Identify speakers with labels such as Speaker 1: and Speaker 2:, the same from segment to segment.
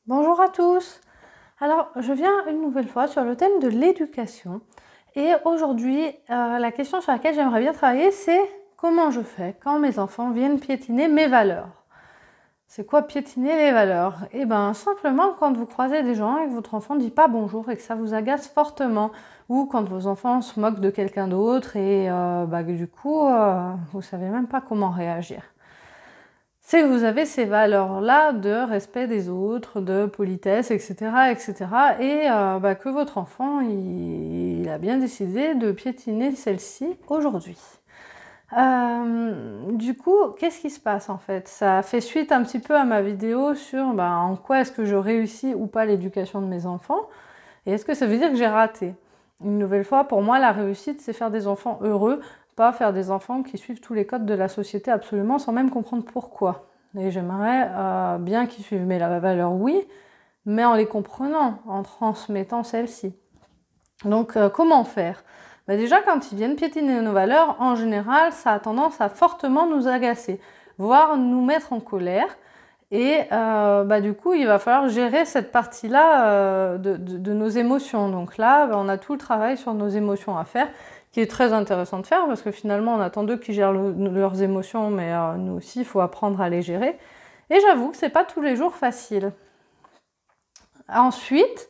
Speaker 1: Bonjour à tous. Alors, je viens une nouvelle fois sur le thème de l'éducation. Et aujourd'hui, la question sur laquelle j'aimerais bien travailler, c'est comment je fais quand mes enfants viennent piétiner mes valeurs. C'est quoi piétiner les valeurs? Eh bien, simplement quand vous croisez des gens et que votre enfant ne dit pas bonjour et que ça vous agace fortement, ou quand vos enfants se moquent de quelqu'un d'autre et que du coup, vous savez même pas comment réagir. C'est que vous avez ces valeurs-là de respect des autres, de politesse, etc., etc., et que votre enfant, il a bien décidé de piétiner celle-ci aujourd'hui. Du coup, qu'est-ce qui se passe en fait? Ça fait suite un petit peu à ma vidéo sur en quoi est-ce que je réussis ou pas l'éducation de mes enfants, et est-ce que ça veut dire que j'ai raté? Une nouvelle fois, pour moi, la réussite, c'est faire des enfants heureux, pas faire des enfants qui suivent tous les codes de la société absolument sans même comprendre pourquoi. Et j'aimerais bien qu'ils suivent mes valeurs, oui, mais en les comprenant, en transmettant celles-ci. Donc, comment faire? Déjà, quand ils viennent piétiner nos valeurs, en général, ça a tendance à fortement nous agacer, voire nous mettre en colère. Et du coup, il va falloir gérer cette partie-là de nos émotions. Donc là, on a tout le travail sur nos émotions à faire, qui est très intéressant de faire, parce que finalement, on attend d'eux qui gèrent leurs émotions, mais nous aussi, il faut apprendre à les gérer. Et j'avoue que c'est pas tous les jours facile. Ensuite,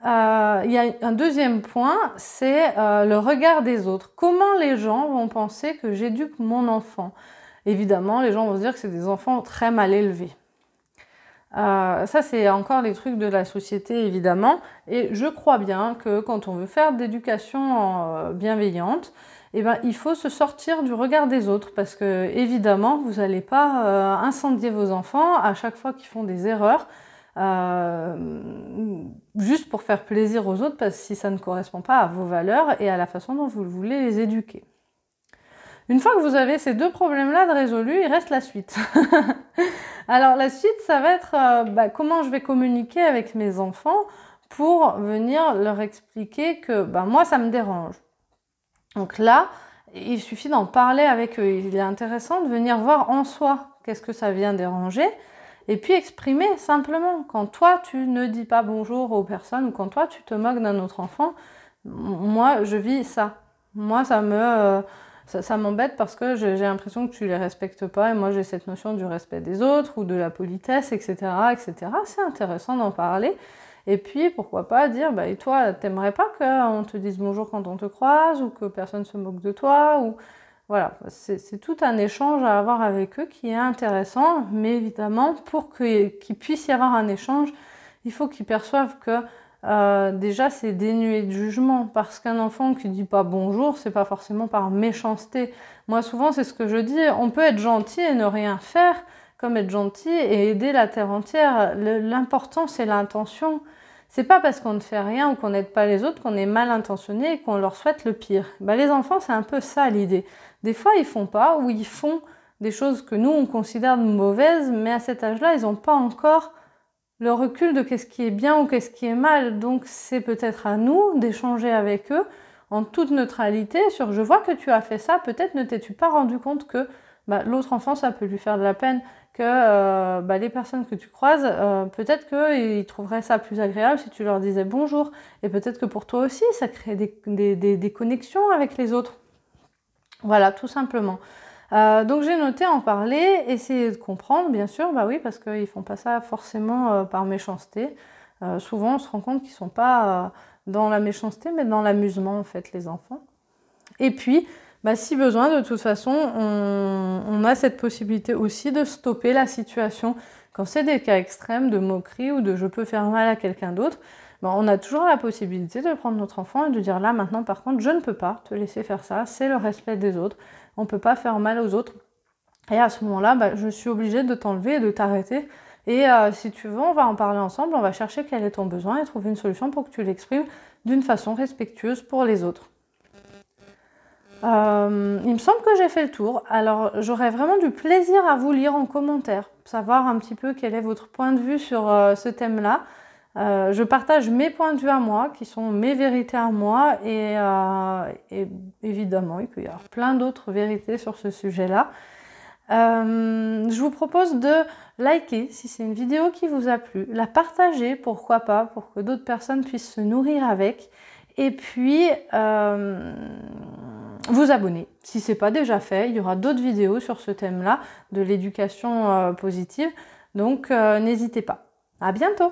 Speaker 1: il y a un deuxième point, c'est le regard des autres. Comment les gens vont penser que j'éduque mon enfant? Évidemment, les gens vont se dire que c'est des enfants très mal élevés. Ça, c'est encore les trucs de la société, évidemment. Et je crois bien que quand on veut faire d'éducation bienveillante, il faut se sortir du regard des autres. Parce que, évidemment, vous n'allez pas incendier vos enfants à chaque fois qu'ils font des erreurs. Juste pour faire plaisir aux autres, parce que si ça ne correspond pas à vos valeurs et à la façon dont vous voulez les éduquer. Une fois que vous avez ces deux problèmes-là de résolus, il reste la suite. Alors la suite, ça va être comment je vais communiquer avec mes enfants pour venir leur expliquer que moi, ça me dérange. Donc là, il suffit d'en parler avec eux. Il est intéressant de venir voir en soi qu'est-ce que ça vient déranger et puis exprimer simplement. Quand toi, tu ne dis pas bonjour aux personnes ou quand toi, tu te moques d'un autre enfant, moi, je vis ça. Moi, ça m'embête parce que j'ai l'impression que tu les respectes pas et moi j'ai cette notion du respect des autres ou de la politesse, etc., etc. C'est intéressant d'en parler. Et puis, pourquoi pas dire, et toi, t'aimerais pas qu'on te dise bonjour quand on te croise ou que personne se moque de toi ou... Voilà, c'est tout un échange à avoir avec eux qui est intéressant, mais évidemment, pour qu'il puisse y avoir un échange, il faut qu'ils perçoivent que déjà c'est dénué de jugement, parce qu'un enfant qui dit pas bonjour, c'est pas forcément par méchanceté. Moi souvent c'est ce que je dis, on peut être gentil et ne rien faire, comme être gentil et aider la terre entière. L'important c'est l'intention. C'est pas parce qu'on ne fait rien ou qu'on n'aide pas les autres qu'on est mal intentionné et qu'on leur souhaite le pire. Les enfants c'est un peu ça l'idée. Des fois ils font pas ou ils font des choses que nous on considère mauvaises, mais à cet âge-là ils n'ont pas encore le recul de qu'est-ce qui est bien ou qu'est-ce qui est mal. Donc c'est peut-être à nous d'échanger avec eux en toute neutralité sur je vois que tu as fait ça, peut-être ne t'es-tu pas rendu compte que l'autre enfant ça peut lui faire de la peine, que les personnes que tu croises, peut-être qu'ils trouveraient ça plus agréable si tu leur disais bonjour, et peut-être que pour toi aussi ça crée des connexions avec les autres. Voilà, tout simplement. Donc j'ai noté en parler, essayer de comprendre, bien sûr, oui, parce qu'ils font pas ça forcément par méchanceté. Souvent, on se rend compte qu'ils sont pas dans la méchanceté, mais dans l'amusement, en fait, les enfants. Et puis, si besoin, de toute façon, on a cette possibilité aussi de stopper la situation. Quand c'est des cas extrêmes de moquerie ou de je peux faire mal à quelqu'un d'autre, on a toujours la possibilité de prendre notre enfant et de dire là, maintenant, par contre, je ne peux pas te laisser faire ça, c'est le respect des autres. On ne peut pas faire mal aux autres. Et à ce moment-là, je suis obligée de t'enlever et de t'arrêter. Et si tu veux, on va en parler ensemble, on va chercher quel est ton besoin et trouver une solution pour que tu l'exprimes d'une façon respectueuse pour les autres. Il me semble que j'ai fait le tour. Alors, j'aurais vraiment du plaisir à vous lire en commentaire, savoir un petit peu quel est votre point de vue sur ce thème-là. Je partage mes points de vue à moi, qui sont mes vérités à moi, et évidemment, il peut y avoir plein d'autres vérités sur ce sujet-là. Je vous propose de liker si c'est une vidéo qui vous a plu, la partager, pourquoi pas, pour que d'autres personnes puissent se nourrir avec, et puis vous abonner si ce n'est pas déjà fait. Il y aura d'autres vidéos sur ce thème-là, de l'éducation positive, donc n'hésitez pas. À bientôt!